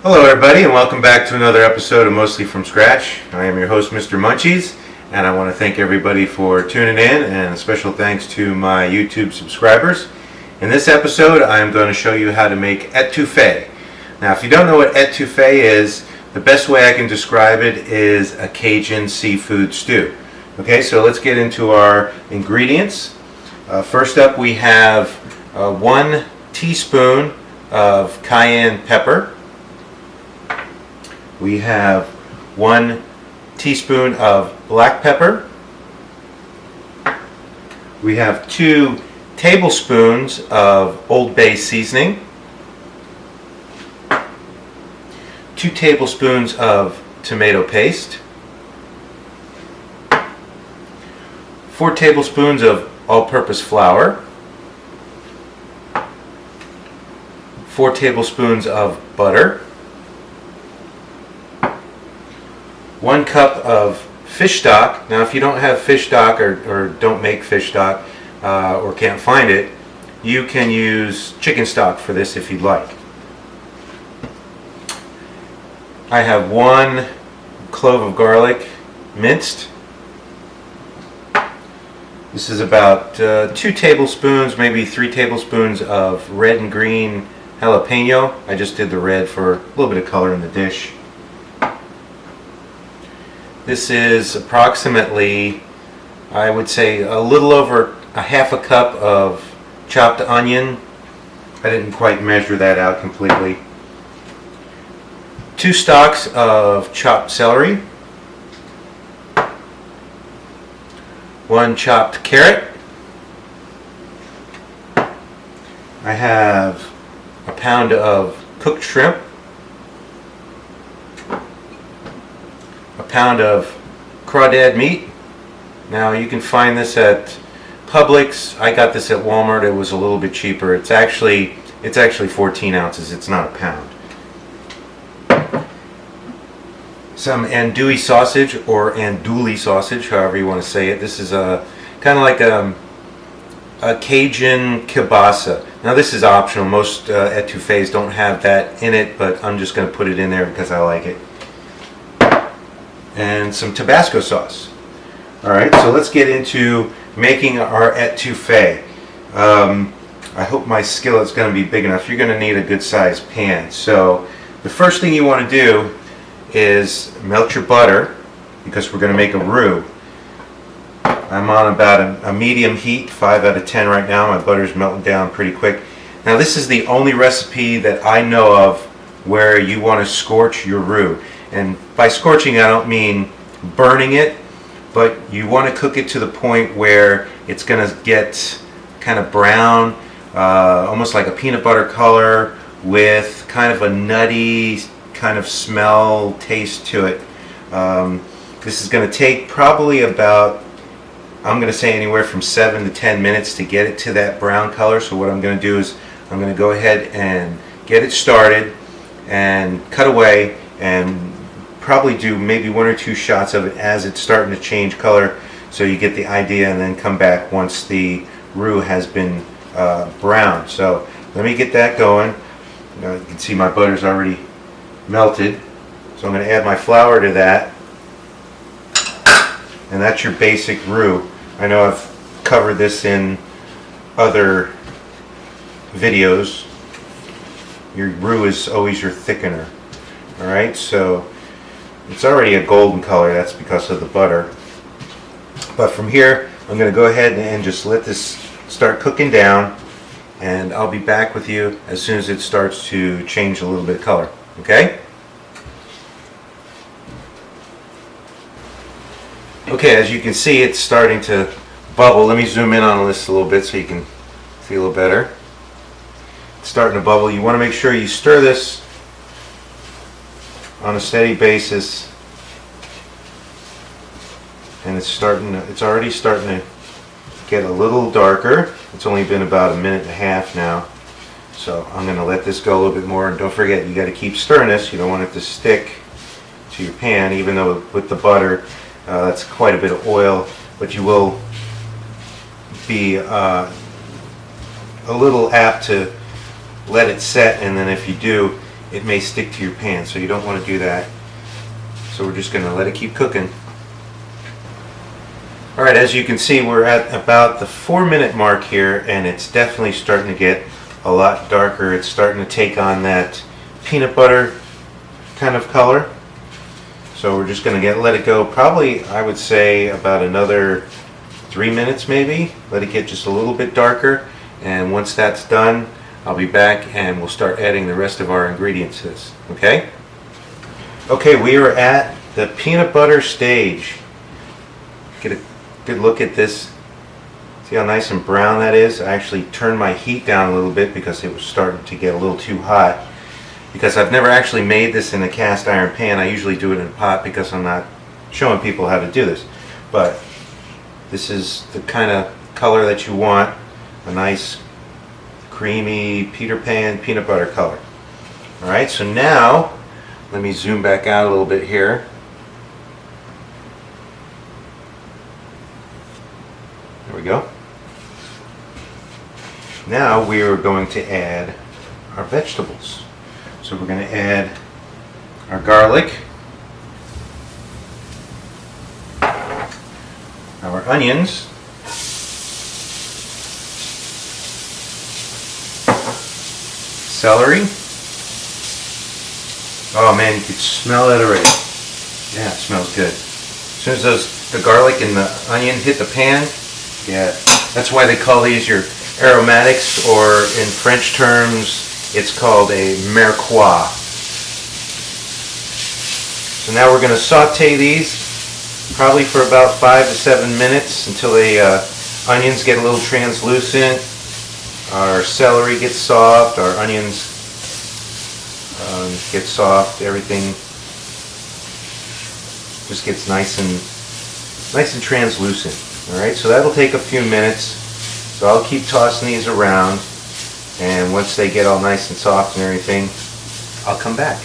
Hello everybody, and welcome back to another episode of Mostly From Scratch. I am your host, Mr. Munchies, and I want to thank everybody for tuning in, and a special thanks to my YouTube subscribers. In this episode, I am going to show you how to make etouffee. Now, if you don't know what etouffee is, the best way I can describe it is a Cajun seafood stew. Okay, so let's get into our ingredients. First up, we have 1 teaspoon of cayenne pepper. We have 1 teaspoon of black pepper. We have 2 tablespoons of Old Bay seasoning. 2 tablespoons of tomato paste. 4 tablespoons of all-purpose flour. 4 tablespoons of butter. 1 cup of fish stock. Now, if you don't have fish stock or don't make fish stock or can't find it, you can use chicken stock for this if you'd like. I have 1 clove of garlic minced. This is about 2 tablespoons, maybe 3 tablespoons of red and green jalapeno. I just did the red for a little bit of color in the dish. This is approximately, I would say, a little over a half a cup of chopped onion. I didn't quite measure that out completely. 2 stalks of chopped celery. 1 chopped carrot. I have a pound of cooked shrimp. A pound of crawdad meat. Now, you can find this at Publix. I got this at Walmart. It was a little bit cheaper. It's actually 14 ounces. It's not a pound. Some andouille sausage or andouille sausage, however you want to say it. This is a kind of like a Cajun kielbasa. Now, this is optional. Most etouffees don't have that in it, but I'm just going to put it in there because I like it. And some Tabasco sauce. Alright, so let's get into making our etouffee. I hope my skillet's going to be big enough. You're going to need a good sized pan. So the first thing you want to do is melt your butter, because we're going to make a roux. I'm on about a medium heat, 5 out of 10 right now. My butter's melting down pretty quick. Now, this is the only recipe that I know of where you want to scorch your roux. And by scorching, I don't mean burning it, but you want to cook it to the point where it's going to get kind of brown, almost like a peanut butter color, with kind of a nutty kind of smell, taste to it. This is going to take probably about, I'm going to say, anywhere from 7 to 10 minutes to get it to that brown color. So what I'm going to do is I'm going to go ahead and get it started and cut away and probably do maybe 1 or 2 shots of it as it's starting to change color, so you get the idea, and then come back once the roux has been brown. So let me get that going. You can see my butter's already melted, so I'm going to add my flour to that, and that's your basic roux. I know I've covered this in other videos. Your roux is always your thickener. Alright, so it's already a golden color. That's because of the butter. But from here, I'm going to go ahead and just let this start cooking down, and I'll be back with you as soon as it starts to change a little bit of color. Okay? Okay, as you can see, it's starting to bubble. Let me zoom in on this a little bit so you can see a little better. It's starting to bubble. You want to make sure you stir this on a steady basis, and it's already starting to get a little darker. It's only been about a minute and a half now, so I'm going to let this go a little bit more. And don't forget, you got to keep stirring this. You don't want it to stick to your pan, even though with the butter that's quite a bit of oil, but you will be a little apt to let it set, and then if you do, it may stick to your pan, so you don't want to do that. So we're just going to let it keep cooking. Alright, as you can see, we're at about the 4-minute mark here, and it's definitely starting to get a lot darker. It's starting to take on that peanut butter kind of color. So we're just going to let it go probably, I would say, about another 3 minutes maybe. Let it get just a little bit darker, and once that's done, I'll be back and we'll start adding the rest of our ingredients to this. Okay? Okay, we are at the peanut butter stage. Get a good look at this. See how nice and brown that is? I actually turned my heat down a little bit because it was starting to get a little too hot. Because I've never actually made this in a cast iron pan. I usually do it in a pot because I'm not showing people how to do this. But this is the kind of color that you want. A nice creamy Peter Pan peanut butter color. Alright, so now let me zoom back out a little bit here. There we go. Now we are going to add our vegetables. So we're going to add our garlic, our onions, celery. Oh man, you can smell it already. Yeah, it smells good. As soon as the garlic and the onion hit the pan, yeah, that's why they call these your aromatics, or in French terms, it's called a mirepoix. So now we're going to saute these probably for about 5 to 7 minutes until the onions get a little translucent, our celery gets soft, our onions get soft, everything just gets nice and translucent. Alright, so that'll take a few minutes. So I'll keep tossing these around, and once they get all nice and soft and everything, I'll come back.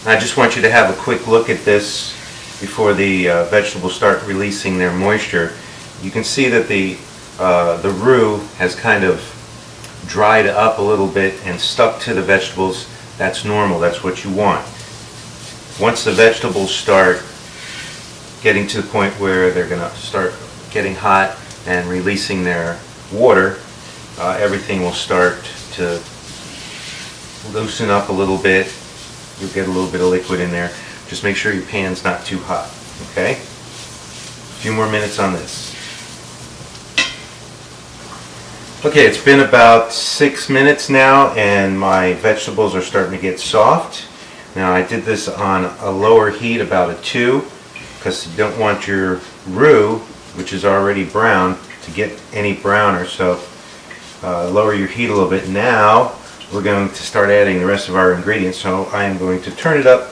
I just want you to have a quick look at this before the vegetables start releasing their moisture. You can see that the roux has kind of dried up a little bit and stuck to the vegetables. That's normal, that's what you want. Once the vegetables start getting to the point where they're going to start getting hot and releasing their water, everything will start to loosen up a little bit. You'll get a little bit of liquid in there. Just make sure your pan's not too hot. Okay? A few more minutes on this. Okay, it's been about 6 minutes now, and my vegetables are starting to get soft. Now I did this on a lower heat, about a 2, because you don't want your roux, which is already brown, to get any browner. So lower your heat a little bit. Now we're going to start adding the rest of our ingredients. So I am going to turn it up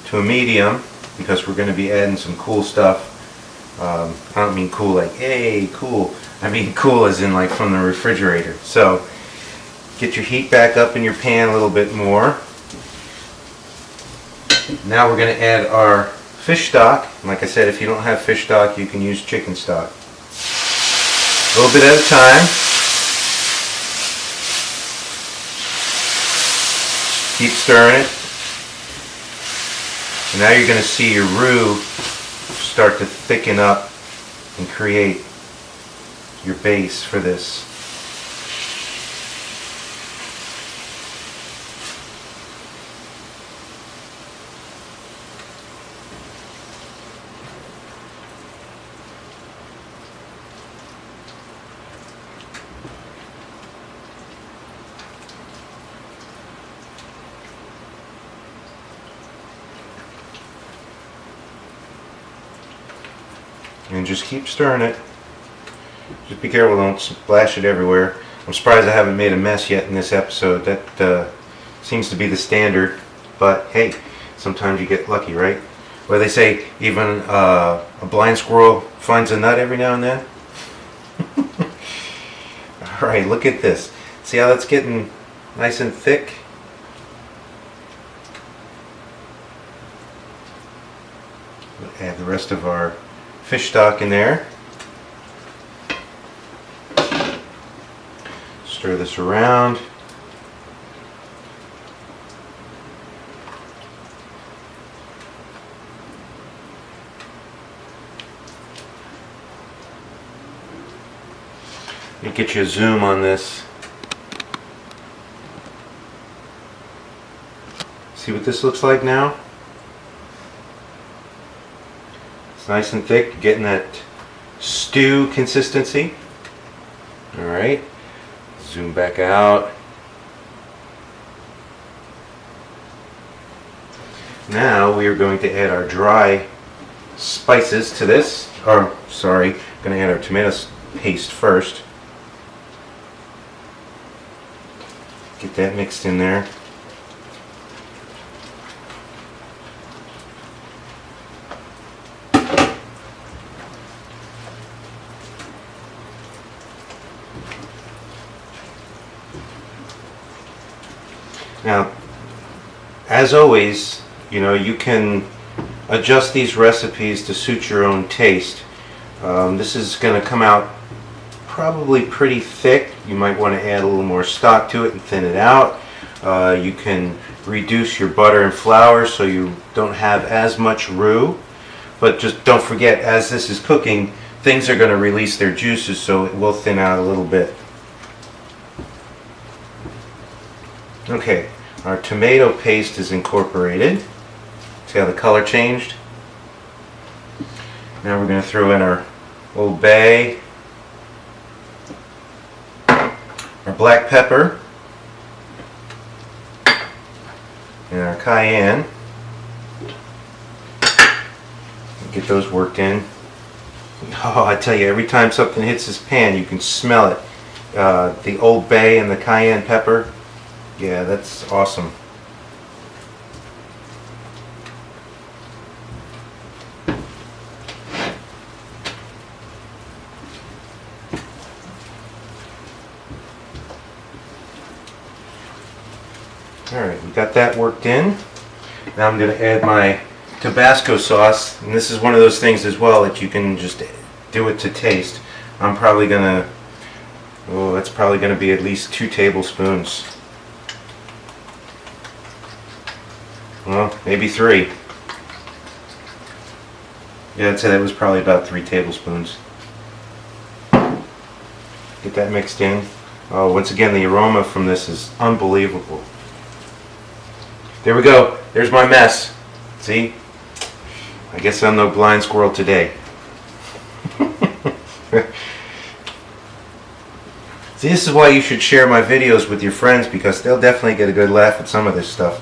to a medium because we're going to be adding some cool stuff. I don't mean cool like, hey, cool. I mean cool as in like from the refrigerator. So get your heat back up in your pan a little bit more. Now we're going to add our fish stock. Like I said, if you don't have fish stock, you can use chicken stock. A little bit at a time. Keep stirring it. And now you're going to see your roux start to thicken up and create your base for this. And just keep stirring it. Just be careful, don't splash it everywhere. I'm surprised I haven't made a mess yet in this episode. That seems to be the standard, but hey, sometimes you get lucky, right? Well, they say even a blind squirrel finds a nut every now and then. Alright, look at this. See how that's getting nice and thick? We'll add the rest of our fish stock in there. Stir this around. Let me get you a zoom on this. See what this looks like now? It's nice and thick, getting that stew consistency. Alright, zoom back out. Now we are going to add our dry spices to this. Or, sorry, going to add our tomato paste first. Get that mixed in there. Now, as always, you know, you can adjust these recipes to suit your own taste. This is going to come out probably pretty thick. You might want to add a little more stock to it and thin it out. You can reduce your butter and flour so you don't have as much roux. But just don't forget, as this is cooking, things are going to release their juices, so it will thin out a little bit. Okay, our tomato paste is incorporated. See how the color changed? Now we're going to throw in our Old Bay, our black pepper, and our cayenne. Get those worked in. Oh, I tell you, every time something hits this pan, you can smell it. The Old Bay and the cayenne pepper. Yeah, that's awesome. Alright, we got that worked in. Now I'm going to add my Tabasco sauce, and this is one of those things as well that you can just do it to taste. I'm probably going to, oh, that's probably going to be at least 2 tablespoons. Well, maybe 3. Yeah, I'd say that was probably about 3 tablespoons. Get that mixed in. Oh, once again, the aroma from this is unbelievable. There we go. There's my mess. See? I guess I'm no blind squirrel today. See, this is why you should share my videos with your friends, because they'll definitely get a good laugh at some of this stuff.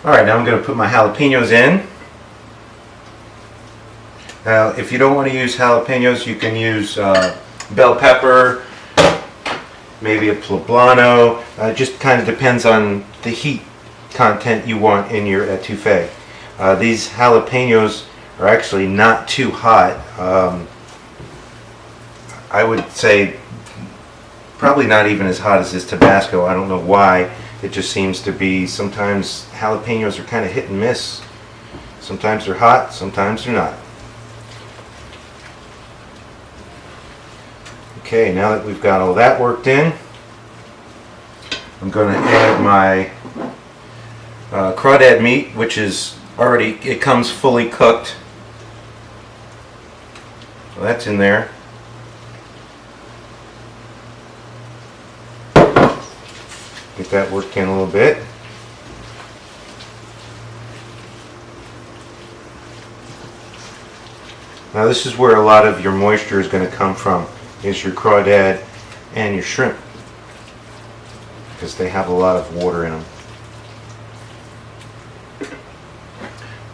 Alright, now I'm going to put my jalapenos in. Now, if you don't want to use jalapenos, you can use bell pepper, maybe a poblano. It just kind of depends on the heat content you want in your etouffee. These jalapenos are actually not too hot. I would say probably not even as hot as this Tabasco. I don't know why. It just seems to be, sometimes jalapenos are kind of hit and miss. Sometimes they're hot, sometimes they're not. Okay, now that we've got all that worked in, I'm going to add my crawdad meat, which is already, it comes fully cooked. So that's in there. Get that worked in a little bit. Now this is where a lot of your moisture is going to come from, is your crawdad and your shrimp, because they have a lot of water in them.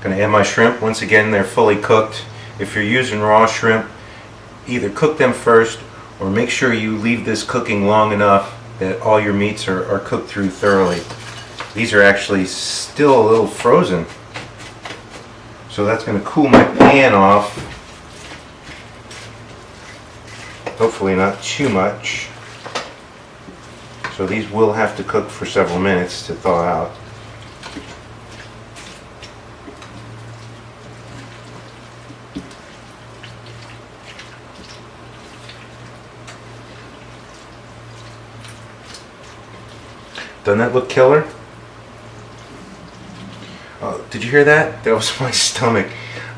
Going to add my shrimp. Once again, they're fully cooked. If you're using raw shrimp, either cook them first or make sure you leave this cooking long enough that all your meats are cooked through thoroughly. These are actually still a little frozen, so that's going to cool my pan off. Hopefully not too much. So these will have to cook for several minutes to thaw out. Doesn't that look killer? Oh, did you hear that? That was my stomach.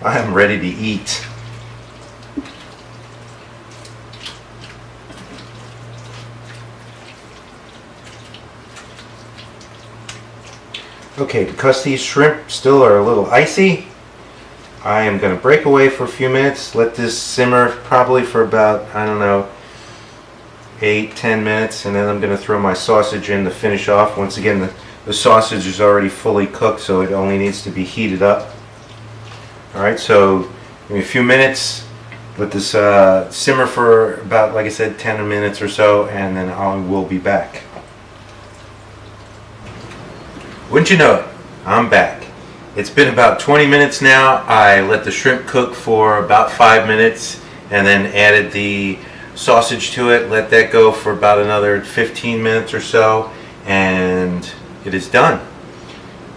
I am ready to eat. Okay, because these shrimp still are a little icy, I am going to break away for a few minutes, let this simmer probably for about, I don't know, 8-10 minutes, and then I'm going to throw my sausage in to finish off. Once again, the sausage is already fully cooked, so it only needs to be heated up. Alright, so give me a few minutes, let this simmer for about, like I said, 10 minutes or so, and then I will be back. Wouldn't you know it, I'm back. It's been about 20 minutes now. I let the shrimp cook for about 5 minutes and then added the sausage to it, let that go for about another 15 minutes or so, and it is done.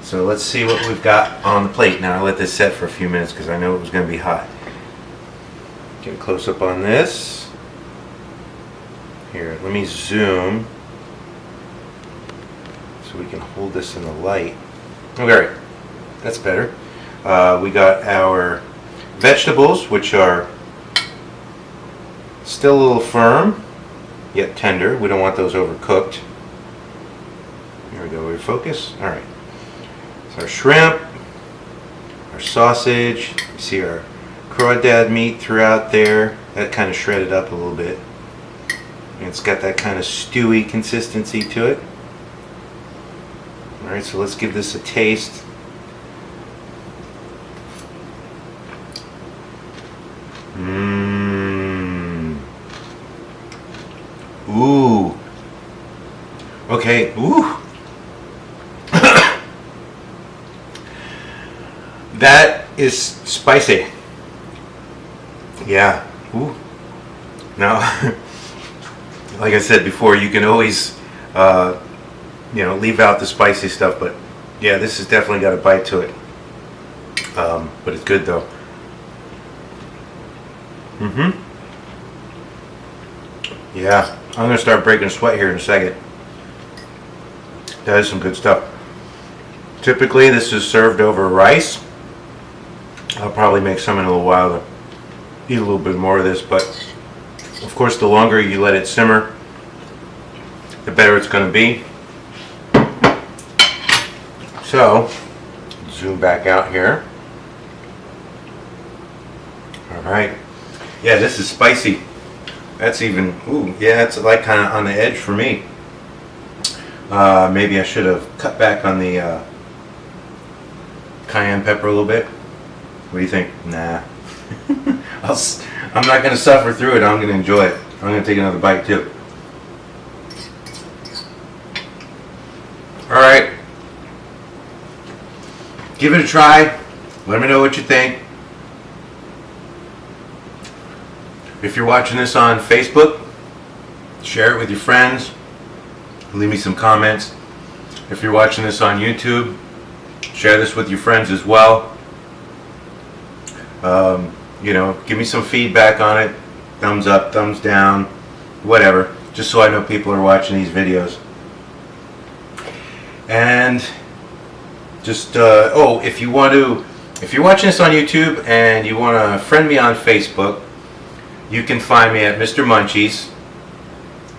So let's see what we've got on the plate. Now I let this set for a few minutes because I know it was going to be hot. Get a close up on this. Here, let me zoom so we can hold this in the light. Okay, that's better. We got our vegetables, which are still a little firm, yet tender. We don't want those overcooked. Here we go, we focus. Alright. So our shrimp, our sausage, you see our crawdad meat throughout there. That kind of shredded up a little bit. And it's got that kind of stewy consistency to it. Alright, so let's give this a taste. Ooh. Okay, ooh. That is spicy. Yeah. Ooh. Now, like I said before, you can always leave out the spicy stuff, but yeah, this has definitely got a bite to it. But it's good though. Yeah, I'm gonna start breaking a sweat here in a second. That is some good stuff. Typically this is served over rice. I'll probably make some in a little while to eat a little bit more of this, but of course the longer you let it simmer, the better it's going to be. So, zoom back out here. Alright. Yeah, this is spicy. That's even, ooh, yeah, it's like kind of on the edge for me. Maybe I should have cut back on the cayenne pepper a little bit. What do you think? Nah. I'm not going to suffer through it. I'm going to enjoy it. I'm going to take another bite too. Alright. Give it a try. Let me know what you think. If you're watching this on Facebook, share it with your friends. Leave me some comments. If you're watching this on YouTube, share this with your friends as well. Give me some feedback on it. Thumbs up, thumbs down, whatever. Just so I know people are watching these videos. And just, if you're watching this on YouTube and you want to friend me on Facebook, you can find me at Mr. Munchies.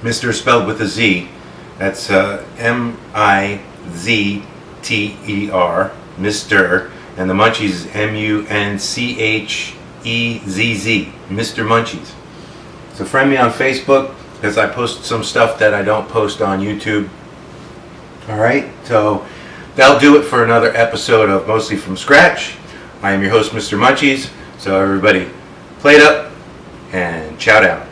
Mr. is spelled with a Z. That's M-I-Z-T-E-R, Mr. And the Munchies is M-U-N-C-H-E-Z-Z, Mr. Munchies. So friend me on Facebook because I post some stuff that I don't post on YouTube. Alright, so that'll do it for another episode of Mostly From Scratch. I am your host, Mr. Munchies. So everybody, plate up and chow down.